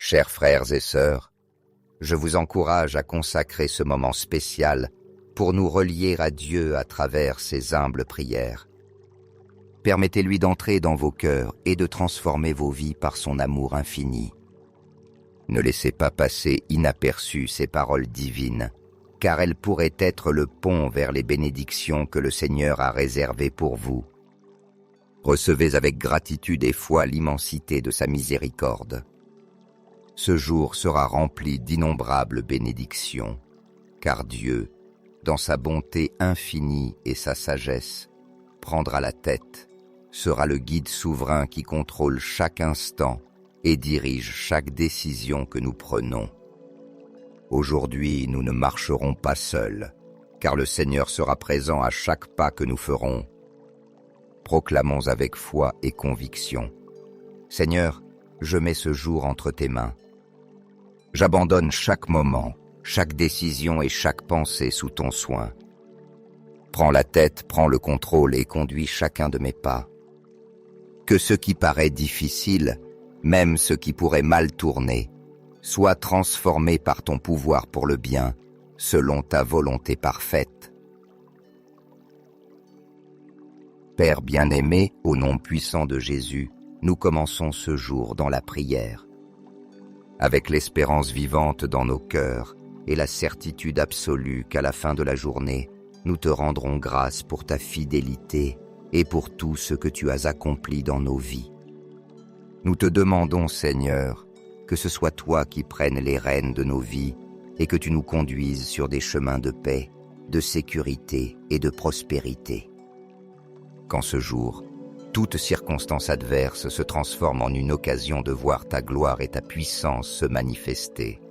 Chers frères et sœurs, je vous encourage à consacrer ce moment spécial pour nous relier à Dieu à travers ces humbles prières. Permettez-lui d'entrer dans vos cœurs et de transformer vos vies par son amour infini. Ne laissez pas passer inaperçues ces paroles divines, car elles pourraient être le pont vers les bénédictions que le Seigneur a réservées pour vous. Recevez avec gratitude et foi l'immensité de sa miséricorde. Ce jour sera rempli d'innombrables bénédictions, car Dieu, dans sa bonté infinie et sa sagesse, prendra la tête, sera le guide souverain qui contrôle chaque instant et dirige chaque décision que nous prenons. Aujourd'hui, nous ne marcherons pas seuls, car le Seigneur sera présent à chaque pas que nous ferons. Proclamons avec foi et conviction. Seigneur, je mets ce jour entre tes mains. J'abandonne chaque moment, chaque décision et chaque pensée sous ton soin. Prends la tête, prends le contrôle et conduis chacun de mes pas. Que ce qui paraît difficile, même ce qui pourrait mal tourner, soit transformé par ton pouvoir pour le bien, selon ta volonté parfaite. Père bien-aimé, au nom puissant de Jésus, nous commençons ce jour dans la prière. Avec l'espérance vivante dans nos cœurs et la certitude absolue qu'à la fin de la journée, nous te rendrons grâce pour ta fidélité et pour tout ce que tu as accompli dans nos vies. Nous te demandons, Seigneur, que ce soit toi qui prennes les rênes de nos vies et que tu nous conduises sur des chemins de paix, de sécurité et de prospérité. Qu'en ce jour, toute circonstance adverse se transforme en une occasion de voir ta gloire et ta puissance se manifester.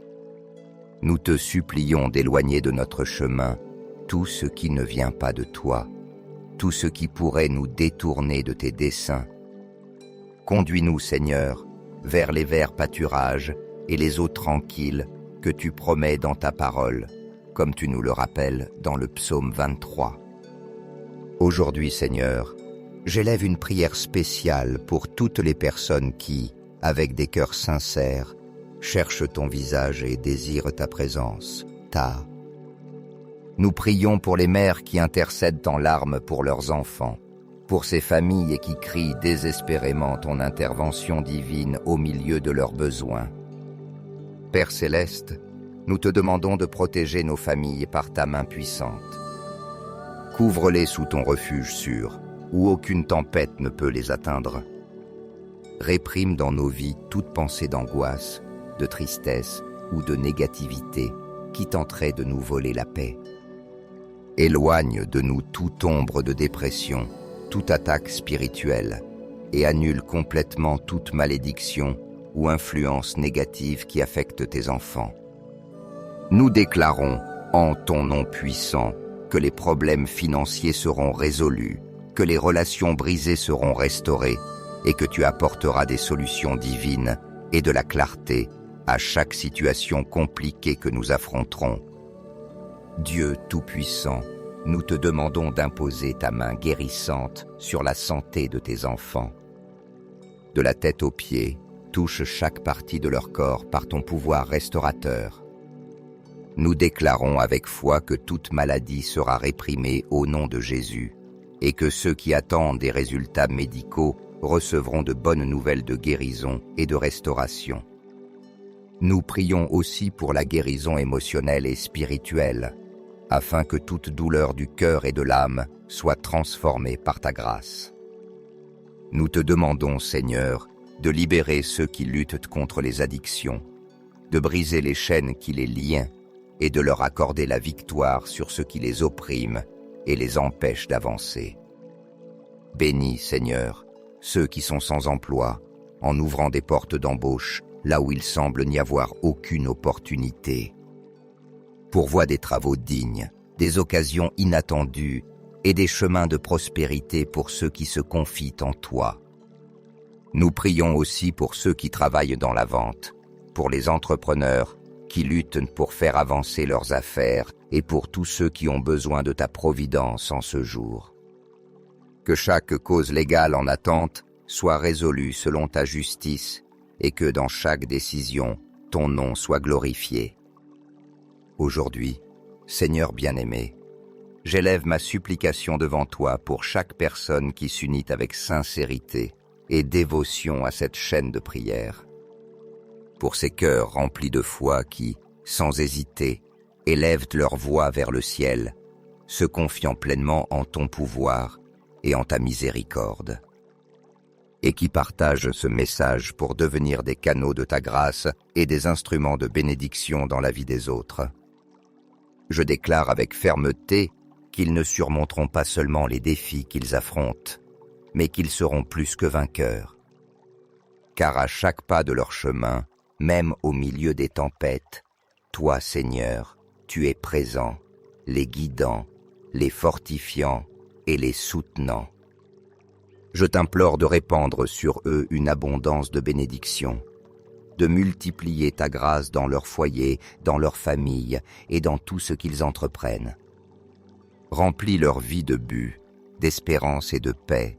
Nous te supplions d'éloigner de notre chemin tout ce qui ne vient pas de toi, tout ce qui pourrait nous détourner de tes desseins. Conduis-nous, Seigneur, vers les verts pâturages et les eaux tranquilles que tu promets dans ta parole, comme tu nous le rappelles dans le psaume 23. Aujourd'hui, Seigneur, j'élève une prière spéciale pour toutes les personnes qui, avec des cœurs sincères, cherchent ton visage et désirent ta présence, Nous prions pour les mères qui intercèdent en larmes pour leurs enfants, pour ces familles qui crient désespérément ton intervention divine au milieu de leurs besoins. Père céleste, nous te demandons de protéger nos familles par ta main puissante. Couvre-les sous ton refuge sûr, où aucune tempête ne peut les atteindre. Réprime dans nos vies toute pensée d'angoisse, de tristesse ou de négativité qui tenterait de nous voler la paix. Éloigne de nous toute ombre de dépression, toute attaque spirituelle, et annule complètement toute malédiction ou influence négative qui affecte tes enfants. Nous déclarons, en ton nom puissant, que les problèmes financiers seront résolus, que les relations brisées seront restaurées et que tu apporteras des solutions divines et de la clarté à chaque situation compliquée que nous affronterons. Dieu Tout-Puissant, nous te demandons d'imposer ta main guérissante sur la santé de tes enfants. De la tête aux pieds, touche chaque partie de leur corps par ton pouvoir restaurateur. Nous déclarons avec foi que toute maladie sera réprimée au nom de Jésus et que ceux qui attendent des résultats médicaux recevront de bonnes nouvelles de guérison et de restauration. Nous prions aussi pour la guérison émotionnelle et spirituelle, afin que toute douleur du cœur et de l'âme soit transformée par ta grâce. Nous te demandons, Seigneur, de libérer ceux qui luttent contre les addictions, de briser les chaînes qui les lient et de leur accorder la victoire sur ceux qui les oppriment et les empêchent d'avancer. Bénis, Seigneur, ceux qui sont sans emploi, en ouvrant des portes d'embauche là où il semble n'y avoir aucune opportunité. Pourvois des travaux dignes, des occasions inattendues et des chemins de prospérité pour ceux qui se confient en toi. Nous prions aussi pour ceux qui travaillent dans la vente, pour les entrepreneurs qui luttent pour faire avancer leurs affaires et pour tous ceux qui ont besoin de ta providence en ce jour. Que chaque cause légale en attente soit résolue selon ta justice et que dans chaque décision, ton nom soit glorifié. Aujourd'hui, Seigneur bien-aimé, j'élève ma supplication devant toi pour chaque personne qui s'unit avec sincérité et dévotion à cette chaîne de prière. Pour ces cœurs remplis de foi qui, sans hésiter, élèvent leur voix vers le ciel, se confiant pleinement en ton pouvoir et en ta miséricorde, et qui partagent ce message pour devenir des canaux de ta grâce et des instruments de bénédiction dans la vie des autres. Je déclare avec fermeté qu'ils ne surmonteront pas seulement les défis qu'ils affrontent, mais qu'ils seront plus que vainqueurs. Car à chaque pas de leur chemin, même au milieu des tempêtes, toi, Seigneur, tu es présent, les guidant, les fortifiant et les soutenant. Je t'implore de répandre sur eux une abondance de bénédictions, de multiplier ta grâce dans leur foyer, dans leur famille et dans tout ce qu'ils entreprennent. Remplis leur vie de but, d'espérance et de paix,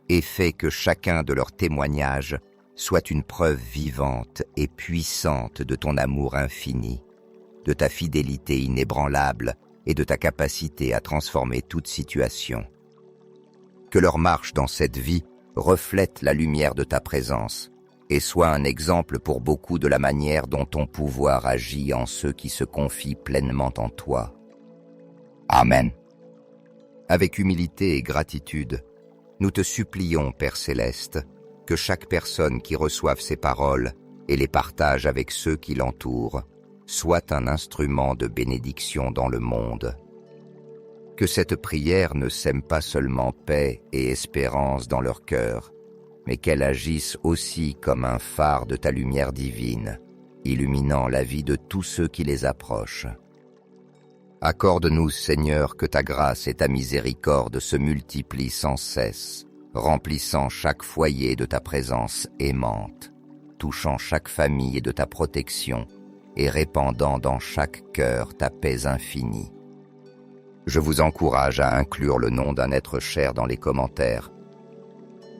et fais que chacun de leurs témoignages soit une preuve vivante et puissante de ton amour infini, de ta fidélité inébranlable et de ta capacité à transformer toute situation. Que leur marche dans cette vie reflète la lumière de ta présence et soit un exemple pour beaucoup de la manière dont ton pouvoir agit en ceux qui se confient pleinement en toi. Amen. Avec humilité et gratitude, nous te supplions, Père Céleste, que chaque personne qui reçoive ces paroles et les partage avec ceux qui l'entourent soit un instrument de bénédiction dans le monde. Que cette prière ne sème pas seulement paix et espérance dans leur cœur, mais qu'elle agisse aussi comme un phare de ta lumière divine, illuminant la vie de tous ceux qui les approchent. Accorde-nous, Seigneur, que ta grâce et ta miséricorde se multiplient sans cesse, remplissant chaque foyer de ta présence aimante, touchant chaque famille de ta protection et répandant dans chaque cœur ta paix infinie. Je vous encourage à inclure le nom d'un être cher dans les commentaires,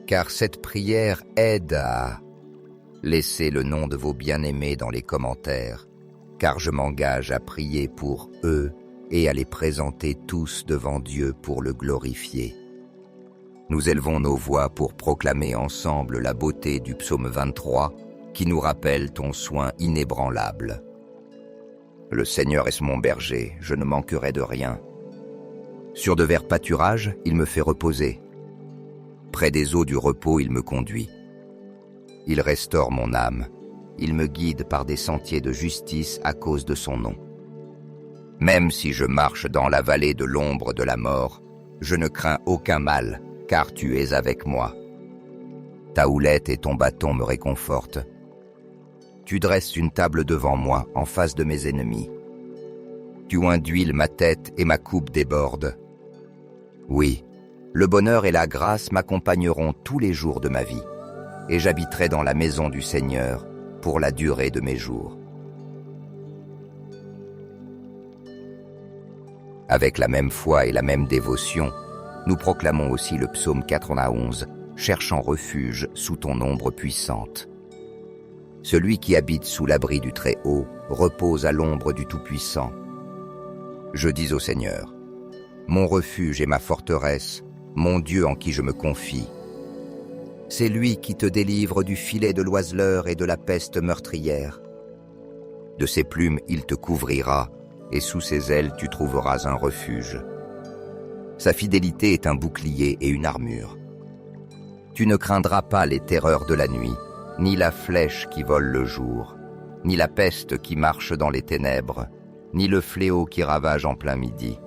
car cette prière aide à laisser le nom de vos bien-aimés dans les commentaires, car je m'engage à prier pour eux et à les présenter tous devant Dieu pour le glorifier. Nous élevons nos voix pour proclamer ensemble la beauté du psaume 23 qui nous rappelle ton soin inébranlable. Le Seigneur est mon berger, je ne manquerai de rien. Sur de verts pâturages, il me fait reposer. Près des eaux du repos, il me conduit. Il restaure mon âme. Il me guide par des sentiers de justice à cause de son nom. Même si je marche dans la vallée de l'ombre de la mort, je ne crains aucun mal, car tu es avec moi. Ta houlette et ton bâton me réconfortent. Tu dresses une table devant moi, en face de mes ennemis. Tu oins d'huile ma tête et ma coupe déborde. Oui, le bonheur et la grâce m'accompagneront tous les jours de ma vie, et j'habiterai dans la maison du Seigneur pour la durée de mes jours. Avec la même foi et la même dévotion, nous proclamons aussi le psaume 91, cherchant refuge sous ton ombre puissante. Celui qui habite sous l'abri du Très-Haut repose à l'ombre du Tout-Puissant. Je dis au Seigneur, mon refuge et ma forteresse, mon Dieu en qui je me confie. C'est lui qui te délivre du filet de l'oiseleur et de la peste meurtrière. De ses plumes il te couvrira, et sous ses ailes tu trouveras un refuge. Sa fidélité est un bouclier et une armure. Tu ne craindras pas les terreurs de la nuit, ni la flèche qui vole le jour, ni la peste qui marche dans les ténèbres, ni le fléau qui ravage en plein midi.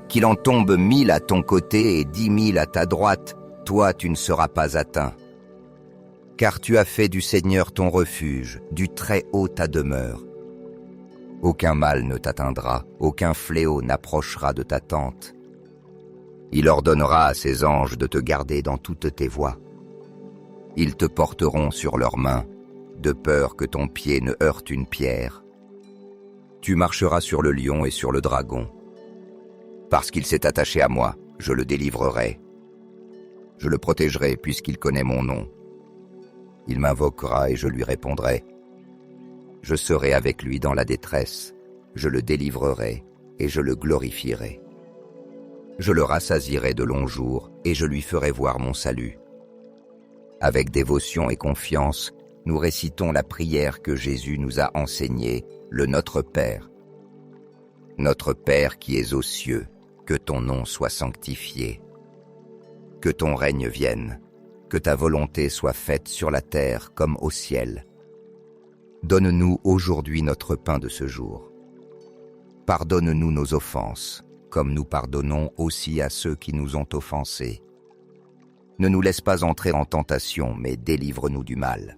Qu'il en tombe 1000 à ton côté et 10 000 à ta droite, toi tu ne seras pas atteint. Car tu as fait du Seigneur ton refuge, du Très-Haut ta demeure. Aucun mal ne t'atteindra, aucun fléau n'approchera de ta tente. Il ordonnera à ses anges de te garder dans toutes tes voies. Ils te porteront sur leurs mains, de peur que ton pied ne heurte une pierre. Tu marcheras sur le lion et sur le dragon. Parce qu'il s'est attaché à moi, je le délivrerai. Je le protégerai puisqu'il connaît mon nom. Il m'invoquera et je lui répondrai. Je serai avec lui dans la détresse, je le délivrerai et je le glorifierai. Je le rassasierai de longs jours et je lui ferai voir mon salut. Avec dévotion et confiance, nous récitons la prière que Jésus nous a enseignée, le Notre Père. Notre Père qui es aux cieux, que ton nom soit sanctifié. Que ton règne vienne, que ta volonté soit faite sur la terre comme au ciel. Donne-nous aujourd'hui notre pain de ce jour. Pardonne-nous nos offenses, comme nous pardonnons aussi à ceux qui nous ont offensés. Ne nous laisse pas entrer en tentation, mais délivre-nous du mal.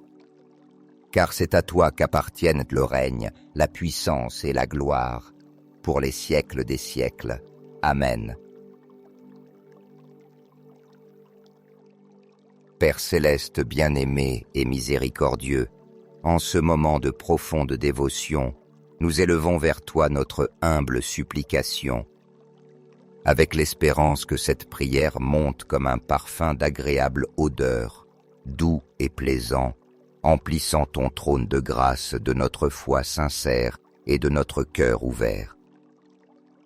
Car c'est à toi qu'appartiennent le règne, la puissance et la gloire, pour les siècles des siècles. Amen. Père céleste bien-aimé et miséricordieux, en ce moment de profonde dévotion, nous élevons vers toi notre humble supplication, avec l'espérance que cette prière monte comme un parfum d'agréable odeur, doux et plaisant, emplissant ton trône de grâce de notre foi sincère et de notre cœur ouvert.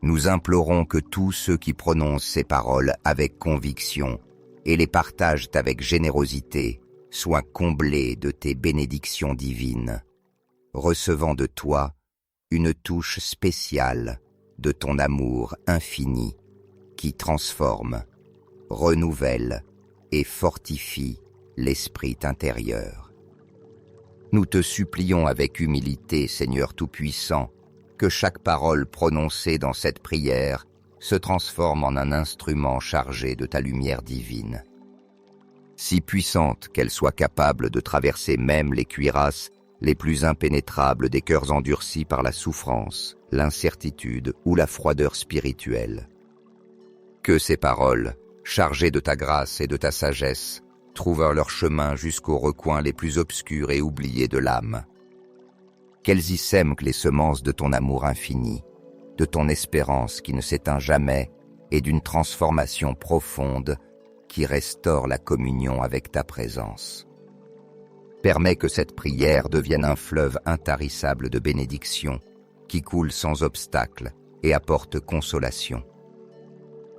Nous implorons que tous ceux qui prononcent ces paroles avec conviction et les partagent avec générosité soient comblés de tes bénédictions divines, recevant de toi une touche spéciale de ton amour infini qui transforme, renouvelle et fortifie l'esprit intérieur. Nous te supplions avec humilité, Seigneur Tout-Puissant, que chaque parole prononcée dans cette prière se transforme en un instrument chargé de ta lumière divine. Si puissante qu'elle soit capable de traverser même les cuirasses les plus impénétrables des cœurs endurcis par la souffrance, l'incertitude ou la froideur spirituelle. Que ces paroles, chargées de ta grâce et de ta sagesse, trouvent leur chemin jusqu'aux recoins les plus obscurs et oubliés de l'âme. Qu'elles y sèment les semences de ton amour infini, de ton espérance qui ne s'éteint jamais et d'une transformation profonde qui restaure la communion avec ta présence. Permets que cette prière devienne un fleuve intarissable de bénédictions qui coule sans obstacle et apporte consolation.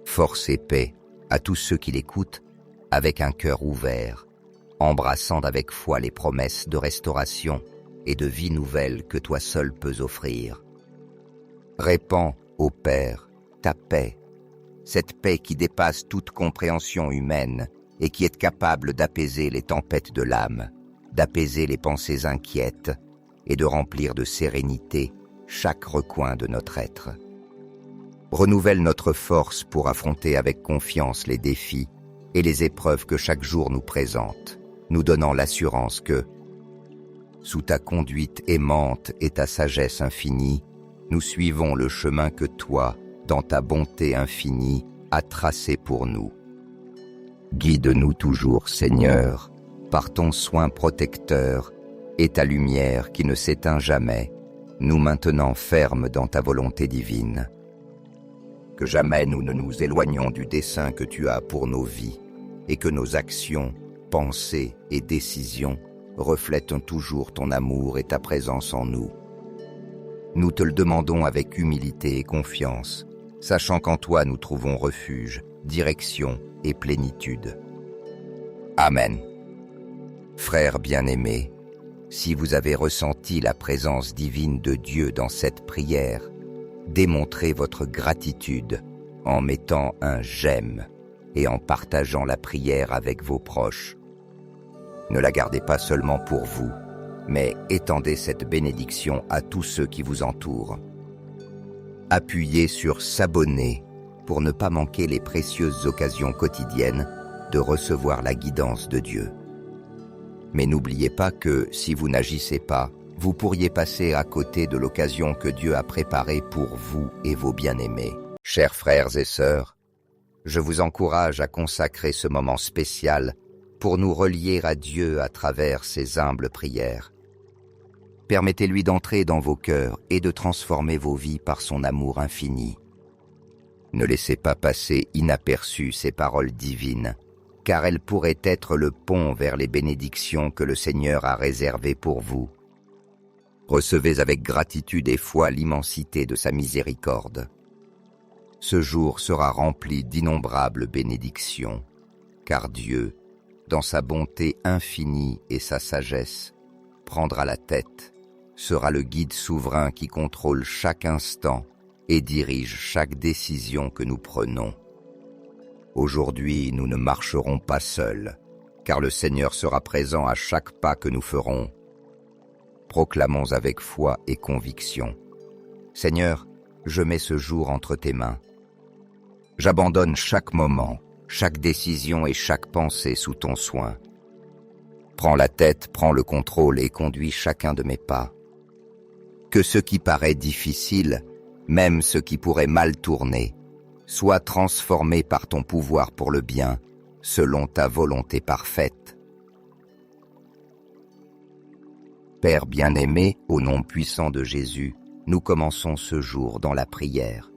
Force et paix à tous ceux qui l'écoutent avec un cœur ouvert, embrassant avec foi les promesses de restauration et de vie nouvelle que toi seul peux offrir. Répands, ô Père, ta paix, cette paix qui dépasse toute compréhension humaine et qui est capable d'apaiser les tempêtes de l'âme, d'apaiser les pensées inquiètes et de remplir de sérénité chaque recoin de notre être. Renouvelle notre force pour affronter avec confiance les défis et les épreuves que chaque jour nous présente, nous donnant l'assurance que, sous ta conduite aimante et ta sagesse infinie, nous suivons le chemin que toi, dans ta bonté infinie, as tracé pour nous. Guide-nous toujours, Seigneur, par ton soin protecteur et ta lumière qui ne s'éteint jamais, nous maintenant fermes dans ta volonté divine. Que jamais nous ne nous éloignions du dessein que tu as pour nos vies et que nos actions, pensées et décisions reflètent toujours ton amour et ta présence en nous. Nous te le demandons avec humilité et confiance, sachant qu'en toi nous trouvons refuge, direction et plénitude. Amen. Frères bien-aimés, si vous avez ressenti la présence divine de Dieu dans cette prière, démontrez votre gratitude en mettant un « j'aime » et en partageant la prière avec vos proches. Ne la gardez pas seulement pour vous, mais étendez cette bénédiction à tous ceux qui vous entourent. Appuyez sur « s'abonner » pour ne pas manquer les précieuses occasions quotidiennes de recevoir la guidance de Dieu. Mais n'oubliez pas que, si vous n'agissez pas, vous pourriez passer à côté de l'occasion que Dieu a préparée pour vous et vos bien-aimés. Chers frères et sœurs, je vous encourage à consacrer ce moment spécial pour nous relier à Dieu à travers ces humbles prières. Permettez-lui d'entrer dans vos cœurs et de transformer vos vies par son amour infini. Ne laissez pas passer inaperçues ces paroles divines, car elle pourrait être le pont vers les bénédictions que le Seigneur a réservées pour vous. Recevez avec gratitude et foi l'immensité de sa miséricorde. Ce jour sera rempli d'innombrables bénédictions, car Dieu, dans sa bonté infinie et sa sagesse, prendra la tête, sera le guide souverain qui contrôle chaque instant et dirige chaque décision que nous prenons. Aujourd'hui, nous ne marcherons pas seuls, car le Seigneur sera présent à chaque pas que nous ferons. Proclamons avec foi et conviction. Seigneur, je mets ce jour entre tes mains. J'abandonne chaque moment, chaque décision et chaque pensée sous ton soin. Prends la tête, prends le contrôle et conduis chacun de mes pas. Que ce qui paraît difficile, même ce qui pourrait mal tourner, soit transformé par ton pouvoir pour le bien, selon ta volonté parfaite. Père bien-aimé, au nom puissant de Jésus, nous commençons ce jour dans la prière.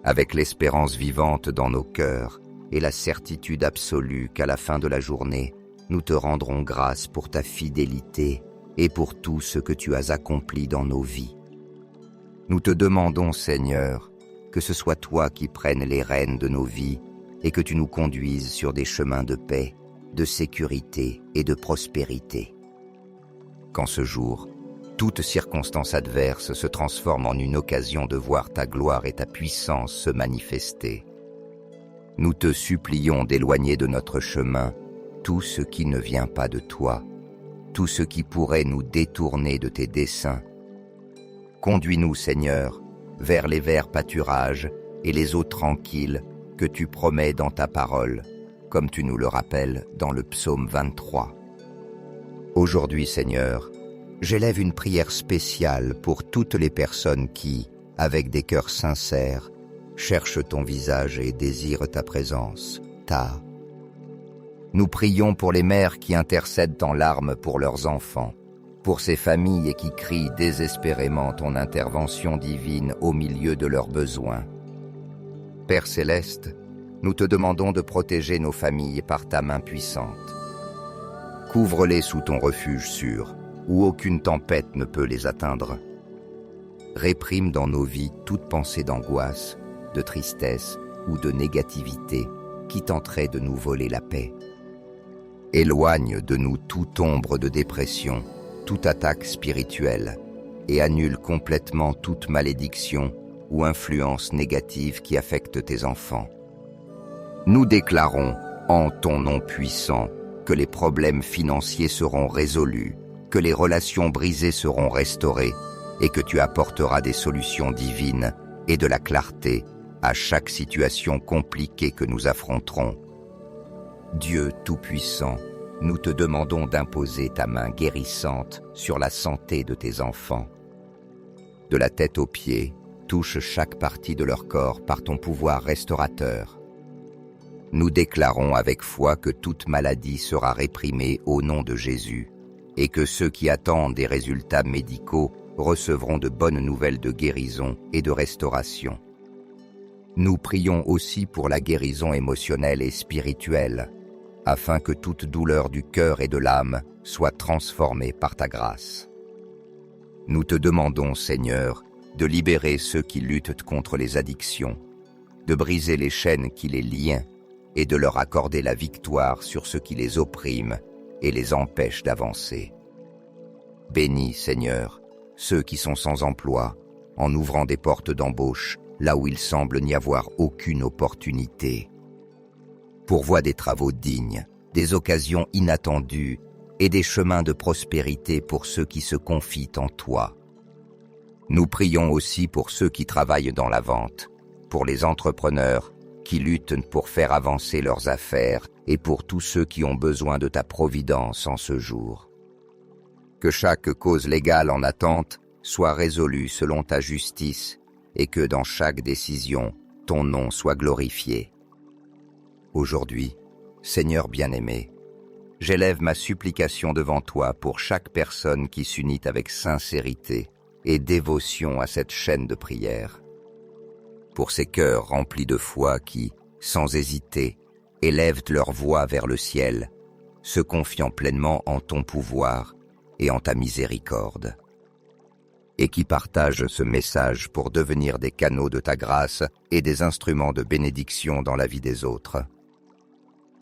Avec l'espérance vivante dans nos cœurs et la certitude absolue qu'à la fin de la journée, nous te rendrons grâce pour ta fidélité et pour tout ce que tu as accompli dans nos vies. Nous te demandons, Seigneur, que ce soit toi qui prennes les rênes de nos vies et que tu nous conduises sur des chemins de paix, de sécurité et de prospérité. Qu'en ce jour, toute circonstance adverse se transforme en une occasion de voir ta gloire et ta puissance se manifester. Nous te supplions d'éloigner de notre chemin tout ce qui ne vient pas de toi, tout ce qui pourrait nous détourner de tes desseins. Conduis-nous, Seigneur, vers les verts pâturages et les eaux tranquilles que tu promets dans ta parole, comme tu nous le rappelles dans le psaume 23. Aujourd'hui, Seigneur, j'élève une prière spéciale pour toutes les personnes qui, avec des cœurs sincères, cherchent ton visage et désirent ta présence, Nous prions pour les mères qui intercèdent en larmes pour leurs enfants, pour ces familles qui crient désespérément ton intervention divine au milieu de leurs besoins. Père céleste, nous te demandons de protéger nos familles par ta main puissante. Couvre-les sous ton refuge sûr, où aucune tempête ne peut les atteindre. Réprime dans nos vies toute pensée d'angoisse, de tristesse ou de négativité qui tenterait de nous voler la paix. Éloigne de nous toute ombre de dépression, toute attaque spirituelle, et annule complètement toute malédiction ou influence négative qui affecte tes enfants. Nous déclarons, en ton nom puissant, que les problèmes financiers seront résolus, que les relations brisées seront restaurées et que tu apporteras des solutions divines et de la clarté à chaque situation compliquée que nous affronterons. Dieu Tout-Puissant, nous te demandons d'imposer ta main guérissante sur la santé de tes enfants. De la tête aux pieds, touche chaque partie de leur corps par ton pouvoir restaurateur. Nous déclarons avec foi que toute maladie sera réprimée au nom de Jésus et que ceux qui attendent des résultats médicaux recevront de bonnes nouvelles de guérison et de restauration. Nous prions aussi pour la guérison émotionnelle et spirituelle, afin que toute douleur du cœur et de l'âme soit transformée par ta grâce. Nous te demandons, Seigneur, de libérer ceux qui luttent contre les addictions, de briser les chaînes qui les lient et de leur accorder la victoire sur ceux qui les oppriment et les empêchent d'avancer. Bénis, Seigneur, ceux qui sont sans emploi, en ouvrant des portes d'embauche là où il semble n'y avoir aucune opportunité. Pourvois des travaux dignes, des occasions inattendues et des chemins de prospérité pour ceux qui se confient en toi. Nous prions aussi pour ceux qui travaillent dans la vente, pour les entrepreneurs qui luttent pour faire avancer leurs affaires et pour tous ceux qui ont besoin de ta providence en ce jour. Que chaque cause légale en attente soit résolue selon ta justice et que dans chaque décision, ton nom soit glorifié. Aujourd'hui, Seigneur bien-aimé, j'élève ma supplication devant toi pour chaque personne qui s'unit avec sincérité et dévotion à cette chaîne de prière. Pour ces cœurs remplis de foi qui, sans hésiter, élèvent leur voix vers le ciel, se confiant pleinement en ton pouvoir et en ta miséricorde. Et qui partagent ce message pour devenir des canaux de ta grâce et des instruments de bénédiction dans la vie des autres.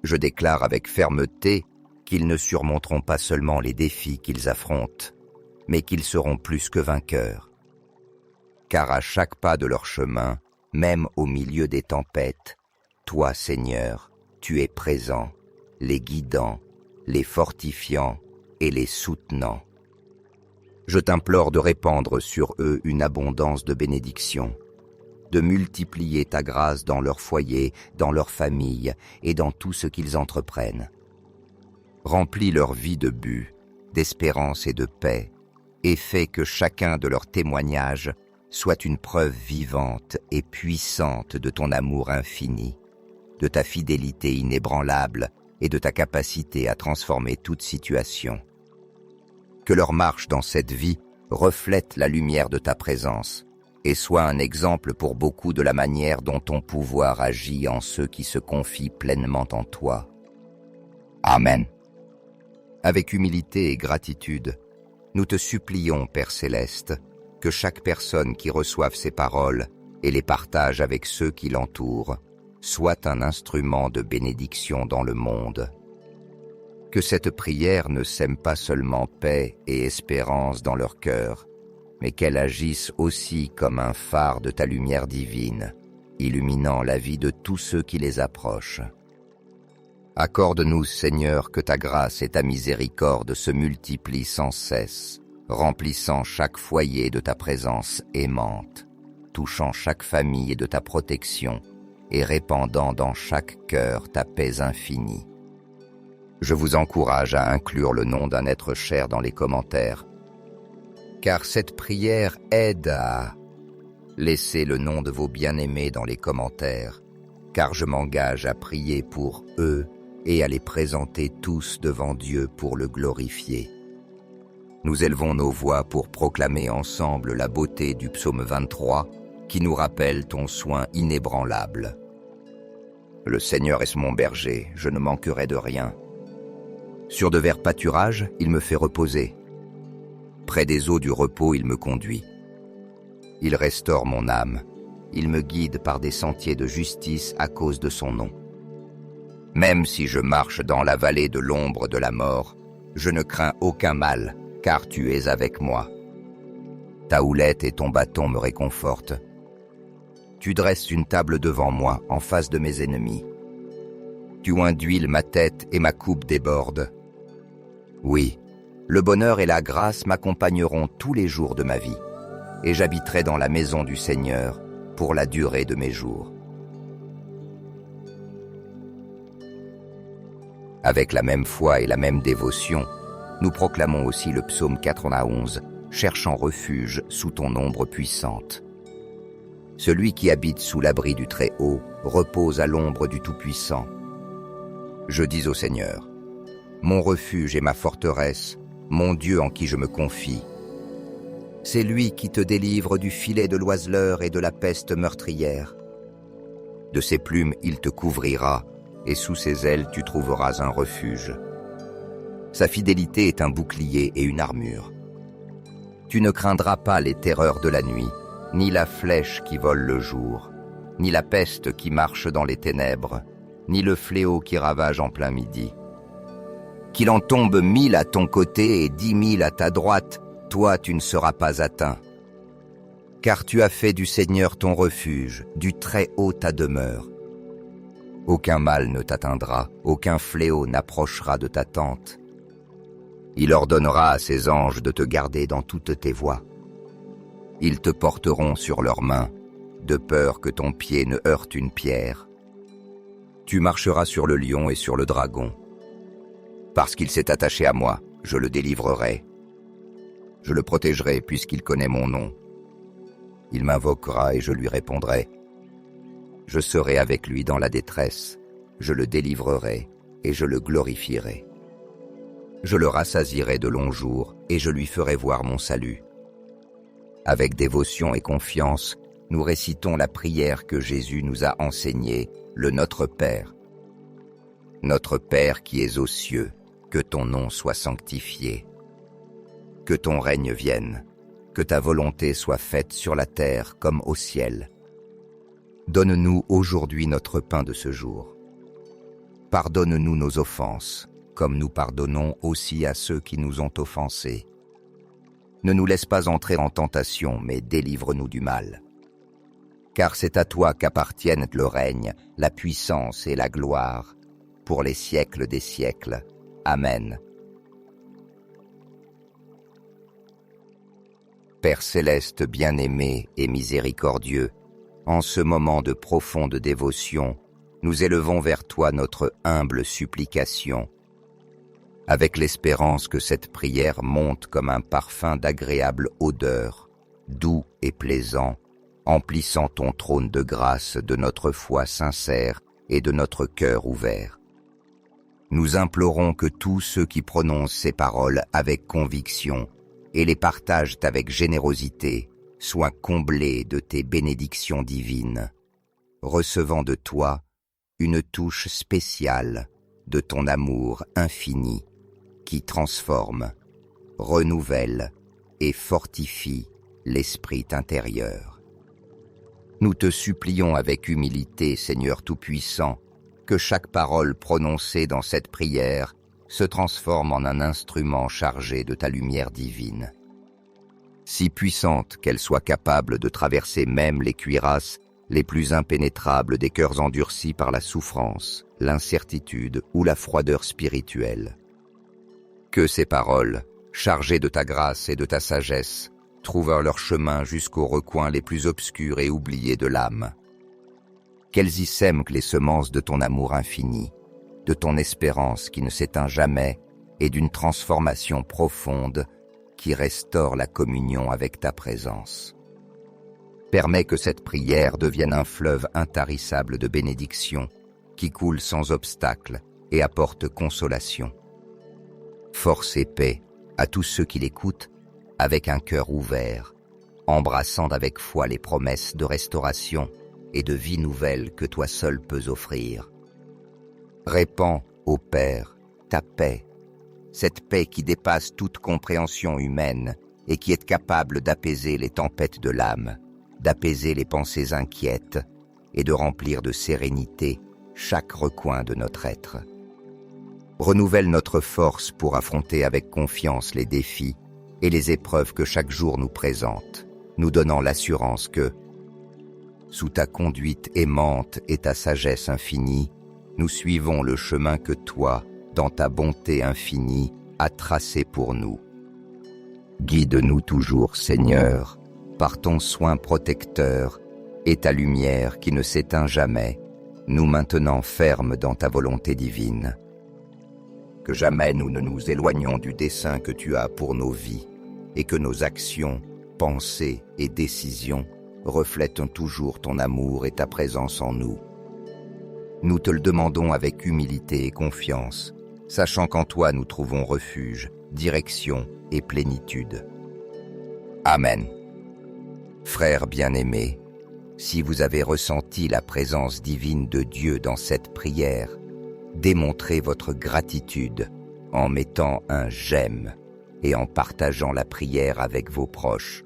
Je déclare avec fermeté qu'ils ne surmonteront pas seulement les défis qu'ils affrontent, mais qu'ils seront plus que vainqueurs. Car à chaque pas de leur chemin, même au milieu des tempêtes, toi, Seigneur, tu es présent, les guidant, les fortifiant et les soutenant. Je t'implore de répandre sur eux une abondance de bénédictions, de multiplier ta grâce dans leur foyer, dans leur famille et dans tout ce qu'ils entreprennent. Remplis leur vie de but, d'espérance et de paix, et fais que chacun de leurs témoignages soit une preuve vivante et puissante de ton amour infini, de ta fidélité inébranlable et de ta capacité à transformer toute situation. Que leur marche dans cette vie reflète la lumière de ta présence et soit un exemple pour beaucoup de la manière dont ton pouvoir agit en ceux qui se confient pleinement en toi. Amen. Avec humilité et gratitude, nous te supplions, Père Céleste, que chaque personne qui reçoive ces paroles et les partage avec ceux qui l'entourent soit un instrument de bénédiction dans le monde. Que cette prière ne sème pas seulement paix et espérance dans leur cœur, mais qu'elle agisse aussi comme un phare de ta lumière divine, illuminant la vie de tous ceux qui les approchent. Accorde-nous, Seigneur, que ta grâce et ta miséricorde se multiplient sans cesse, remplissant chaque foyer de ta présence aimante, touchant chaque famille de ta protection et répandant dans chaque cœur ta paix infinie. Je vous encourage à inclure le nom d'un être cher dans les commentaires, car cette prière aide à laisser le nom de vos bien-aimés dans les commentaires, car je m'engage à prier pour eux et à les présenter tous devant Dieu pour le glorifier. Nous élevons nos voix pour proclamer ensemble la beauté du psaume 23 qui nous rappelle ton soin inébranlable. Le Seigneur est mon berger, je ne manquerai de rien. Sur de verts pâturages, il me fait reposer. Près des eaux du repos, il me conduit. Il restaure mon âme. Il me guide par des sentiers de justice à cause de son nom. Même si je marche dans la vallée de l'ombre de la mort, je ne crains aucun mal, car tu es avec moi. Ta houlette et ton bâton me réconfortent. Tu dresses une table devant moi, en face de mes ennemis. Tu oins d'huile ma tête et ma coupe déborde. Oui, le bonheur et la grâce m'accompagneront tous les jours de ma vie, et j'habiterai dans la maison du Seigneur pour la durée de mes jours. Avec la même foi et la même dévotion, nous proclamons aussi le psaume 91, cherchant refuge sous ton ombre puissante. Celui qui habite sous l'abri du Très-Haut repose à l'ombre du Tout-Puissant. Je dis au Seigneur, mon refuge et ma forteresse, mon Dieu en qui je me confie. C'est lui qui te délivre du filet de l'oiseleur et de la peste meurtrière. De ses plumes il te couvrira, et sous ses ailes tu trouveras un refuge. Sa fidélité est un bouclier et une armure. Tu ne craindras pas les terreurs de la nuit, ni la flèche qui vole le jour, ni la peste qui marche dans les ténèbres, ni le fléau qui ravage en plein midi. Qu'il en tombe 1000 à ton côté et 10 000 à ta droite, toi tu ne seras pas atteint. Car tu as fait du Seigneur ton refuge, du Très-Haut ta demeure. Aucun mal ne t'atteindra, aucun fléau n'approchera de ta tente. Il ordonnera à ses anges de te garder dans toutes tes voies. Ils te porteront sur leurs mains, de peur que ton pied ne heurte une pierre. Tu marcheras sur le lion et sur le dragon. Parce qu'il s'est attaché à moi, je le délivrerai. Je le protégerai puisqu'il connaît mon nom. Il m'invoquera et je lui répondrai. Je serai avec lui dans la détresse, je le délivrerai et je le glorifierai. Je le rassasierai de longs jours et je lui ferai voir mon salut. Avec dévotion et confiance, nous récitons la prière que Jésus nous a enseignée, le Notre Père. Notre Père qui es aux cieux, que ton nom soit sanctifié. Que ton règne vienne, que ta volonté soit faite sur la terre comme au ciel. Donne-nous aujourd'hui notre pain de ce jour. Pardonne-nous nos offenses, comme nous pardonnons aussi à ceux qui nous ont offensés. Ne nous laisse pas entrer en tentation, mais délivre-nous du mal. Car c'est à toi qu'appartiennent le règne, la puissance et la gloire, pour les siècles des siècles. Amen. Père céleste bien-aimé et miséricordieux, en ce moment de profonde dévotion, nous élevons vers toi notre humble supplication, avec l'espérance que cette prière monte comme un parfum d'agréable odeur, doux et plaisant, emplissant ton trône de grâce de notre foi sincère et de notre cœur ouvert. Nous implorons que tous ceux qui prononcent ces paroles avec conviction et les partagent avec générosité soient comblés de tes bénédictions divines, recevant de toi une touche spéciale de ton amour infini qui transforme, renouvelle et fortifie l'esprit intérieur. Nous te supplions avec humilité, Seigneur Tout-Puissant, que chaque parole prononcée dans cette prière se transforme en un instrument chargé de ta lumière divine. Si puissante qu'elle soit capable de traverser même les cuirasses les plus impénétrables des cœurs endurcis par la souffrance, l'incertitude ou la froideur spirituelle. Que ces paroles, chargées de ta grâce et de ta sagesse, trouvent leur chemin jusqu'aux recoins les plus obscurs et oubliés de l'âme. Qu'elles y sèment les semences de ton amour infini, de ton espérance qui ne s'éteint jamais et d'une transformation profonde qui restaure la communion avec ta présence. Permets que cette prière devienne un fleuve intarissable de bénédictions qui coule sans obstacle et apporte consolation. Force et paix à tous ceux qui l'écoutent avec un cœur ouvert, embrassant avec foi les promesses de restauration et de vie nouvelle que toi seul peux offrir. Répands, ô Père, ta paix, cette paix qui dépasse toute compréhension humaine et qui est capable d'apaiser les tempêtes de l'âme, d'apaiser les pensées inquiètes et de remplir de sérénité chaque recoin de notre être. Renouvelle notre force pour affronter avec confiance les défis et les épreuves que chaque jour nous présente, nous donnant l'assurance que, sous ta conduite aimante et ta sagesse infinie, nous suivons le chemin que toi, dans ta bonté infinie, as tracé pour nous. Guide-nous toujours, Seigneur, par ton soin protecteur et ta lumière qui ne s'éteint jamais, nous maintenant fermes dans ta volonté divine. Que jamais nous ne nous éloignions du dessein que tu as pour nos vies et que nos actions, pensées et décisions reflètent toujours ton amour et ta présence en nous. Nous te le demandons avec humilité et confiance, sachant qu'en toi nous trouvons refuge, direction et plénitude. Amen. Frères bien-aimés, si vous avez ressenti la présence divine de Dieu dans cette prière, démontrez votre gratitude en mettant un j'aime et en partageant la prière avec vos proches.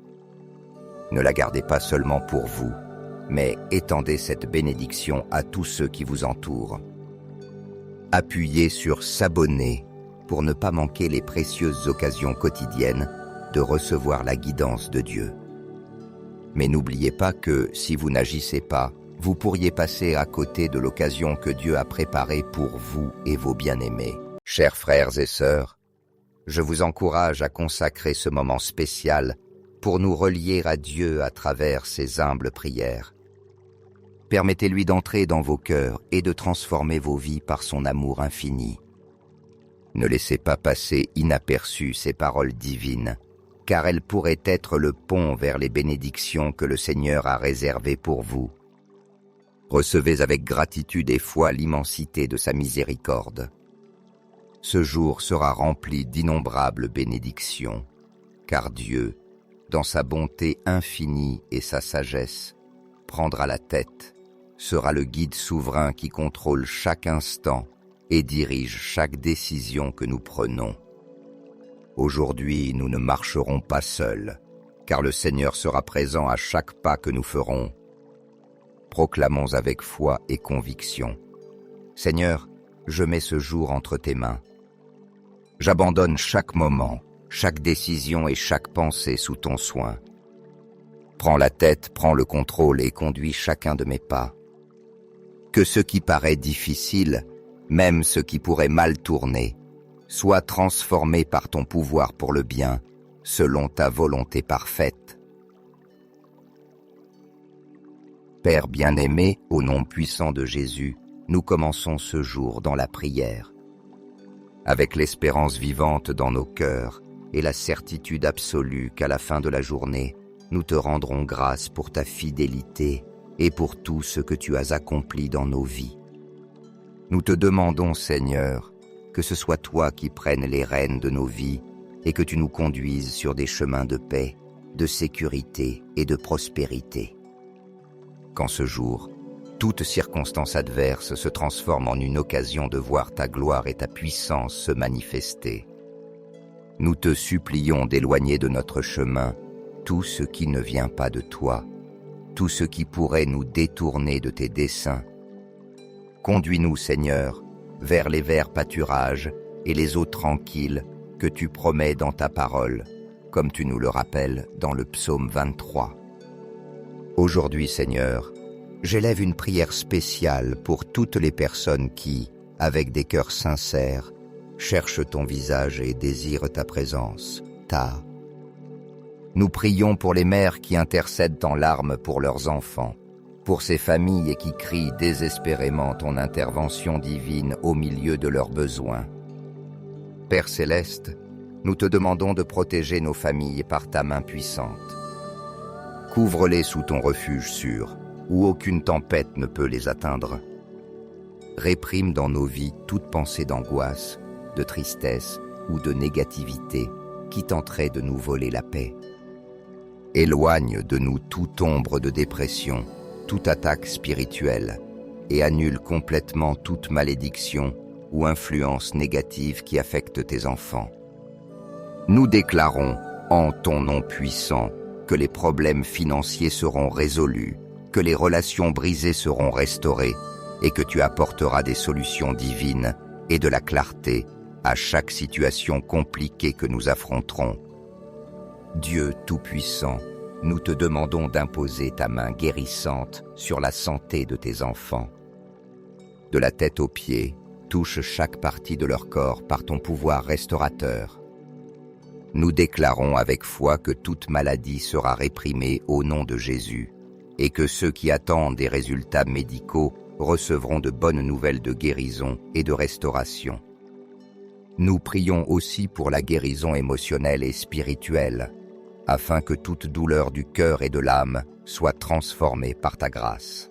Ne la gardez pas seulement pour vous, mais étendez cette bénédiction à tous ceux qui vous entourent. Appuyez sur s'abonner pour ne pas manquer les précieuses occasions quotidiennes de recevoir la guidance de Dieu. Mais n'oubliez pas que si vous n'agissez pas, vous pourriez passer à côté de l'occasion que Dieu a préparée pour vous et vos bien-aimés. Chers frères et sœurs, je vous encourage à consacrer ce moment spécial pour nous relier à Dieu à travers ces humbles prières. Permettez-lui d'entrer dans vos cœurs et de transformer vos vies par son amour infini. Ne laissez pas passer inaperçues ces paroles divines, car elles pourraient être le pont vers les bénédictions que le Seigneur a réservées pour vous. Recevez avec gratitude et foi l'immensité de sa miséricorde. Ce jour sera rempli d'innombrables bénédictions, car Dieu, dans sa bonté infinie et sa sagesse, prendra la tête, sera le guide souverain qui contrôle chaque instant et dirige chaque décision que nous prenons. Aujourd'hui, nous ne marcherons pas seuls, car le Seigneur sera présent à chaque pas que nous ferons. Proclamons avec foi et conviction. Seigneur, je mets ce jour entre tes mains. J'abandonne chaque moment, chaque décision et chaque pensée sous ton soin. Prends la tête, prends le contrôle et conduis chacun de mes pas. Que ce qui paraît difficile, même ce qui pourrait mal tourner, soit transformé par ton pouvoir pour le bien, selon ta volonté parfaite. Père bien-aimé, au nom puissant de Jésus, nous commençons ce jour dans la prière. Avec l'espérance vivante dans nos cœurs et la certitude absolue qu'à la fin de la journée, nous te rendrons grâce pour ta fidélité et pour tout ce que tu as accompli dans nos vies. Nous te demandons, Seigneur, que ce soit toi qui prennes les rênes de nos vies et que tu nous conduises sur des chemins de paix, de sécurité et de prospérité. Qu'en ce jour, toute circonstance adverse se transforme en une occasion de voir ta gloire et ta puissance se manifester. Nous te supplions d'éloigner de notre chemin tout ce qui ne vient pas de toi, tout ce qui pourrait nous détourner de tes desseins. Conduis-nous, Seigneur, vers les verts pâturages et les eaux tranquilles que tu promets dans ta parole, comme tu nous le rappelles dans le psaume 23. Aujourd'hui, Seigneur, j'élève une prière spéciale pour toutes les personnes qui, avec des cœurs sincères, cherchent ton visage et désirent ta présence, Nous prions pour les mères qui intercèdent en larmes pour leurs enfants, pour ces familles qui crient désespérément ton intervention divine au milieu de leurs besoins. Père céleste, nous te demandons de protéger nos familles par ta main puissante. Couvre-les sous ton refuge sûr, où aucune tempête ne peut les atteindre. Réprime dans nos vies toute pensée d'angoisse, de tristesse ou de négativité qui tenterait de nous voler la paix. Éloigne de nous toute ombre de dépression, toute attaque spirituelle, et annule complètement toute malédiction ou influence négative qui affecte tes enfants. Nous déclarons, en ton nom puissant, que les problèmes financiers seront résolus, que les relations brisées seront restaurées, et que tu apporteras des solutions divines et de la clarté à chaque situation compliquée que nous affronterons. Dieu Tout-Puissant, nous te demandons d'imposer ta main guérissante sur la santé de tes enfants. De la tête aux pieds, touche chaque partie de leur corps par ton pouvoir restaurateur. Nous déclarons avec foi que toute maladie sera réprimée au nom de Jésus et que ceux qui attendent des résultats médicaux recevront de bonnes nouvelles de guérison et de restauration. Nous prions aussi pour la guérison émotionnelle et spirituelle, afin que toute douleur du cœur et de l'âme soit transformée par ta grâce.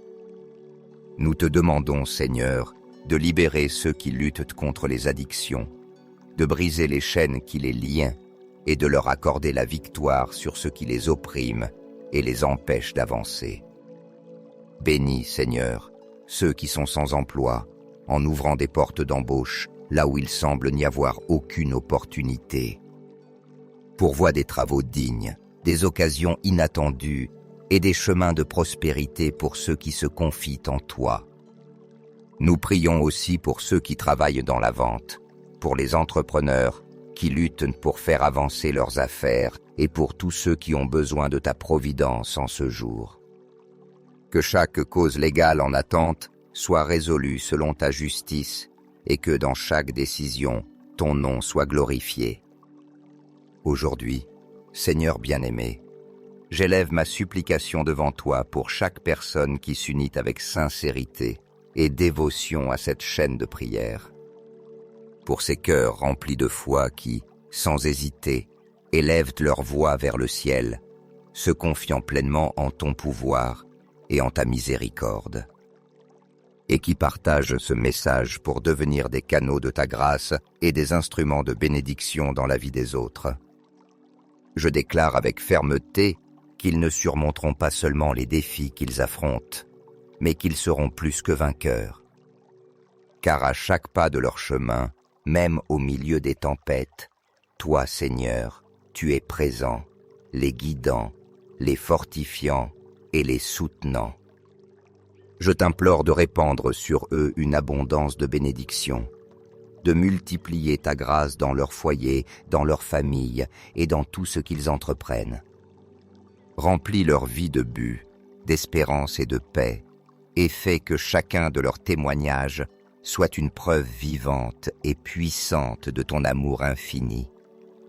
Nous te demandons, Seigneur, de libérer ceux qui luttent contre les addictions, de briser les chaînes qui les lient et de leur accorder la victoire sur ceux qui les oppriment et les empêchent d'avancer. Bénis, Seigneur, ceux qui sont sans emploi, en ouvrant des portes d'embauche là où il semble n'y avoir aucune opportunité. Pourvois des travaux dignes, des occasions inattendues et des chemins de prospérité pour ceux qui se confient en toi. Nous prions aussi pour ceux qui travaillent dans la vente, pour les entrepreneurs qui luttent pour faire avancer leurs affaires et pour tous ceux qui ont besoin de ta providence en ce jour. Que chaque cause légale en attente soit résolue selon ta justice et que dans chaque décision, ton nom soit glorifié. Aujourd'hui, Seigneur bien-aimé, j'élève ma supplication devant toi pour chaque personne qui s'unit avec sincérité et dévotion à cette chaîne de prière. Pour ces cœurs remplis de foi qui, sans hésiter, élèvent leur voix vers le ciel, se confiant pleinement en ton pouvoir et en ta miséricorde, et qui partagent ce message pour devenir des canaux de ta grâce et des instruments de bénédiction dans la vie des autres. Je déclare avec fermeté qu'ils ne surmonteront pas seulement les défis qu'ils affrontent, mais qu'ils seront plus que vainqueurs. car à chaque pas de leur chemin, même au milieu des tempêtes, toi, Seigneur, tu es présent, les guidant, les fortifiant et les soutenant. Je t'implore de répandre sur eux une abondance de bénédictions, de multiplier ta grâce dans leur foyer, dans leur famille et dans tout ce qu'ils entreprennent. Remplis leur vie de but, d'espérance et de paix, et fais que chacun de leurs témoignages soit une preuve vivante et puissante de ton amour infini,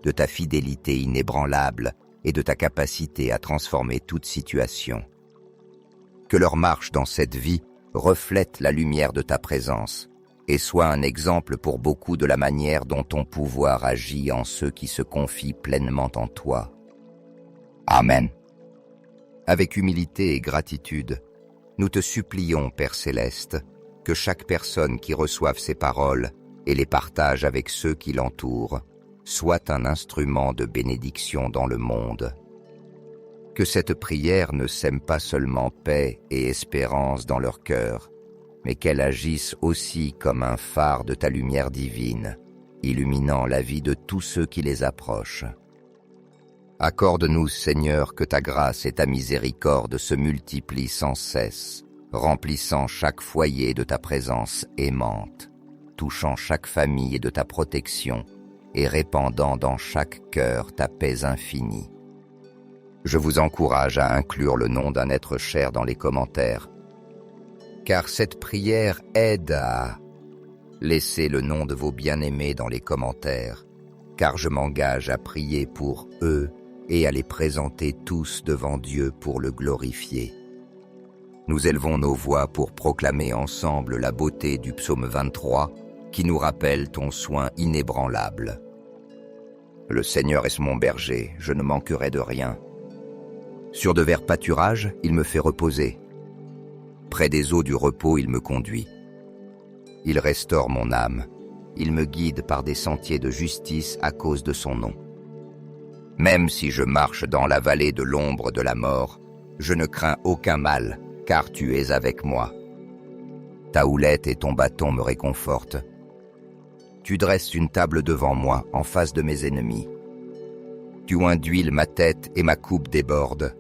de ta fidélité inébranlable et de ta capacité à transformer toute situation. Que leur marche dans cette vie reflète la lumière de ta présence et soit un exemple pour beaucoup de la manière dont ton pouvoir agit en ceux qui se confient pleinement en toi. Amen. Avec humilité et gratitude, nous te supplions, Père Céleste, que chaque personne qui reçoive ces paroles et les partage avec ceux qui l'entourent soit un instrument de bénédiction dans le monde. Que cette prière ne sème pas seulement paix et espérance dans leur cœur, mais qu'elle agisse aussi comme un phare de ta lumière divine, illuminant la vie de tous ceux qui les approchent. Accorde-nous, Seigneur, que ta grâce et ta miséricorde se multiplient sans cesse, remplissant chaque foyer de ta présence aimante, touchant chaque famille de ta protection et répandant dans chaque cœur ta paix infinie. Je vous encourage à inclure le nom d'un être cher dans les commentaires, car cette prière aide à laisser le nom de vos bien-aimés dans les commentaires, car je m'engage à prier pour eux et à les présenter tous devant Dieu pour le glorifier. Nous élevons nos voix pour proclamer ensemble la beauté du psaume 23 qui nous rappelle ton soin inébranlable. Le Seigneur est mon berger, je ne manquerai de rien. Sur de verts pâturages, il me fait reposer. Près des eaux du repos, il me conduit. Il restaure mon âme. Il me guide par des sentiers de justice à cause de son nom. Même si je marche dans la vallée de l'ombre de la mort, je ne crains aucun mal, car tu es avec moi. Ta houlette et ton bâton me réconfortent. Tu dresses une table devant moi, en face de mes ennemis. Tu oins d'huile ma tête et ma coupe déborde.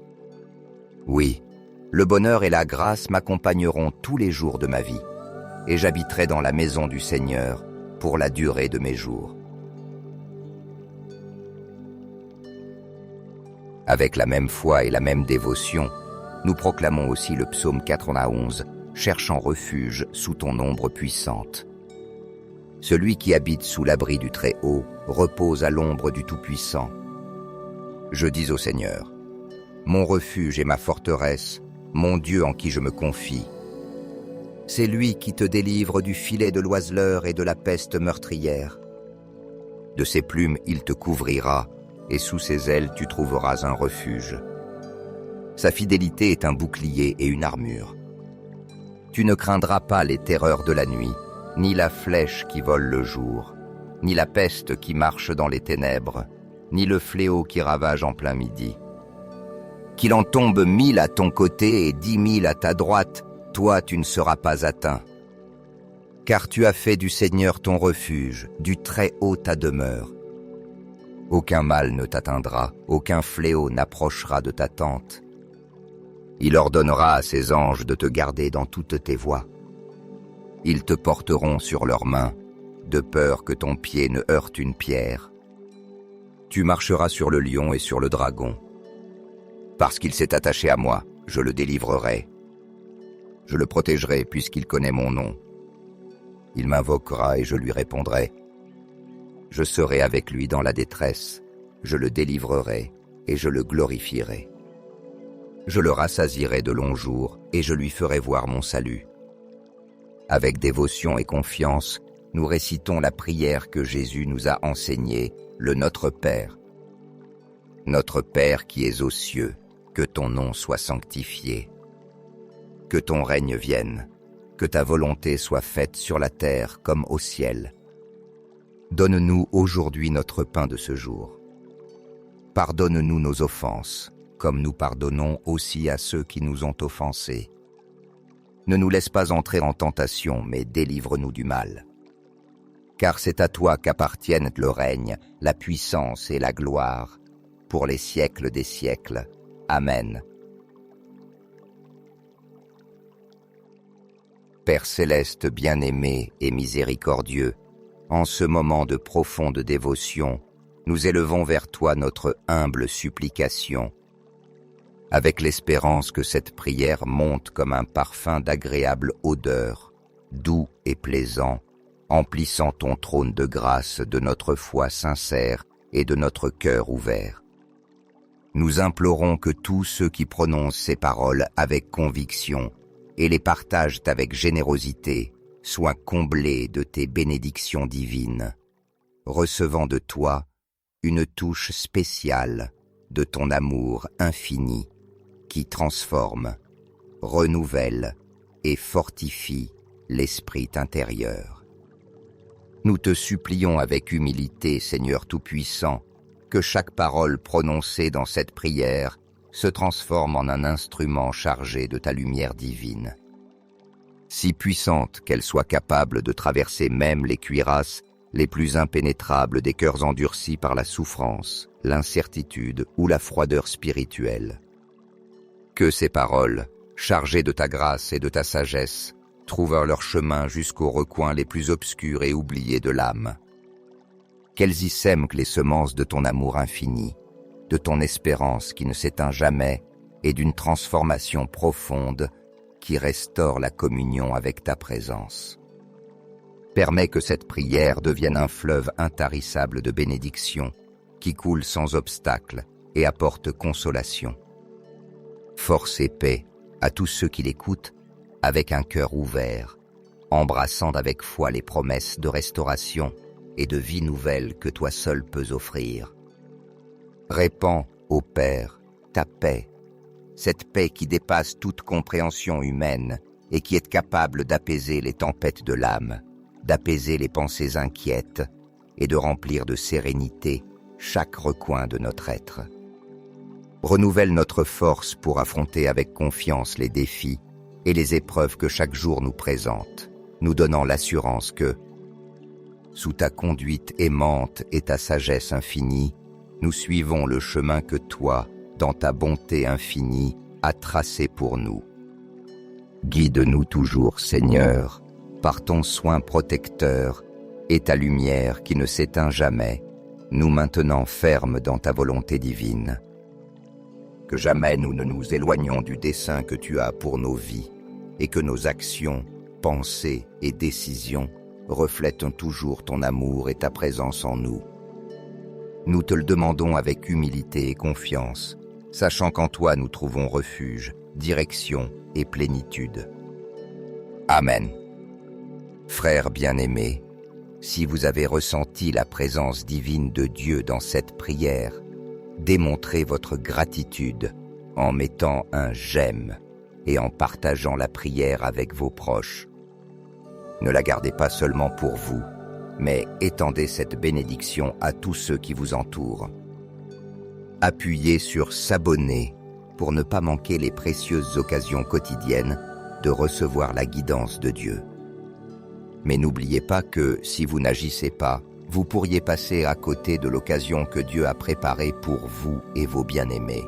Oui, le bonheur et la grâce m'accompagneront tous les jours de ma vie, et j'habiterai dans la maison du Seigneur pour la durée de mes jours. Avec la même foi et la même dévotion, nous proclamons aussi le psaume 91, cherchant refuge sous ton ombre puissante. Celui qui habite sous l'abri du Très-Haut repose à l'ombre du Tout-Puissant. Je dis au Seigneur, mon refuge et ma forteresse, mon Dieu en qui je me confie. C'est lui qui te délivre du filet de l'oiseleur et de la peste meurtrière. De ses plumes il te couvrira, et sous ses ailes tu trouveras un refuge. Sa fidélité est un bouclier et une armure. Tu ne craindras pas les terreurs de la nuit, ni la flèche qui vole le jour, ni la peste qui marche dans les ténèbres, ni le fléau qui ravage en plein midi. Qu'il en tombe 1000 à ton côté et 10 000 à ta droite, toi tu ne seras pas atteint. Car tu as fait du Seigneur ton refuge, du Très-Haut ta demeure. Aucun mal ne t'atteindra, aucun fléau n'approchera de ta tente. Il ordonnera à ses anges de te garder dans toutes tes voies. Ils te porteront sur leurs mains, de peur que ton pied ne heurte une pierre. Tu marcheras sur le lion et sur le dragon. Parce qu'il s'est attaché à moi, je le délivrerai. Je le protégerai puisqu'il connaît mon nom. Il m'invoquera et je lui répondrai. Je serai avec lui dans la détresse, je le délivrerai et je le glorifierai. Je le rassasierai de longs jours et je lui ferai voir mon salut. Avec dévotion et confiance, nous récitons la prière que Jésus nous a enseignée, le Notre Père. Notre Père qui es aux cieux, que ton nom soit sanctifié. Que ton règne vienne, que ta volonté soit faite sur la terre comme au ciel. Donne-nous aujourd'hui notre pain de ce jour. Pardonne-nous nos offenses, comme nous pardonnons aussi à ceux qui nous ont offensés. Ne nous laisse pas entrer en tentation, mais délivre-nous du mal. Car c'est à toi qu'appartiennent le règne, la puissance et la gloire, pour les siècles des siècles. Amen. Père céleste bien-aimé et miséricordieux, en ce moment de profonde dévotion, nous élevons vers toi notre humble supplication, avec l'espérance que cette prière monte comme un parfum d'agréable odeur, doux et plaisant, emplissant ton trône de grâce de notre foi sincère et de notre cœur ouvert. Nous implorons que tous ceux qui prononcent ces paroles avec conviction et les partagent avec générosité soient comblés de tes bénédictions divines, recevant de toi une touche spéciale de ton amour infini qui transforme, renouvelle et fortifie l'esprit intérieur. Nous te supplions avec humilité, Seigneur Tout-Puissant, que chaque parole prononcée dans cette prière se transforme en un instrument chargé de ta lumière divine. Si puissante qu'elle soit capable de traverser même les cuirasses les plus impénétrables des cœurs endurcis par la souffrance, l'incertitude ou la froideur spirituelle. Que ces paroles, chargées de ta grâce et de ta sagesse, trouvent leur chemin jusqu'aux recoins les plus obscurs et oubliés de l'âme. Qu'elles y sèment les semences de ton amour infini, de ton espérance qui ne s'éteint jamais et d'une transformation profonde qui restaure la communion avec ta présence. Permets que cette prière devienne un fleuve intarissable de bénédictions qui coule sans obstacle et apporte consolation. Force et paix à tous ceux qui l'écoutent avec un cœur ouvert, embrassant avec foi les promesses de restauration et de vie nouvelle que toi seul peux offrir. Répands, ô Père, ta paix, cette paix qui dépasse toute compréhension humaine et qui est capable d'apaiser les tempêtes de l'âme, d'apaiser les pensées inquiètes et de remplir de sérénité chaque recoin de notre être. Renouvelle notre force pour affronter avec confiance les défis et les épreuves que chaque jour nous présente, nous donnant l'assurance que, sous ta conduite aimante et ta sagesse infinie, nous suivons le chemin que toi, dans ta bonté infinie, as tracé pour nous. Guide-nous toujours, Seigneur, par ton soin protecteur et ta lumière qui ne s'éteint jamais, nous maintenant fermes dans ta volonté divine. Que jamais nous ne nous éloignions du dessein que tu as pour nos vies et que nos actions, pensées et décisions reflètent toujours ton amour et ta présence en nous. Nous te le demandons avec humilité et confiance, sachant qu'en toi nous trouvons refuge, direction et plénitude. Amen. Frères bien-aimés, si vous avez ressenti la présence divine de Dieu dans cette prière, démontrez votre gratitude en mettant un « j'aime » et en partageant la prière avec vos proches. Ne la gardez pas seulement pour vous, mais étendez cette bénédiction à tous ceux qui vous entourent. Appuyez sur « s'abonner » pour ne pas manquer les précieuses occasions quotidiennes de recevoir la guidance de Dieu. Mais n'oubliez pas que, si vous n'agissez pas, vous pourriez passer à côté de l'occasion que Dieu a préparée pour vous et vos bien-aimés.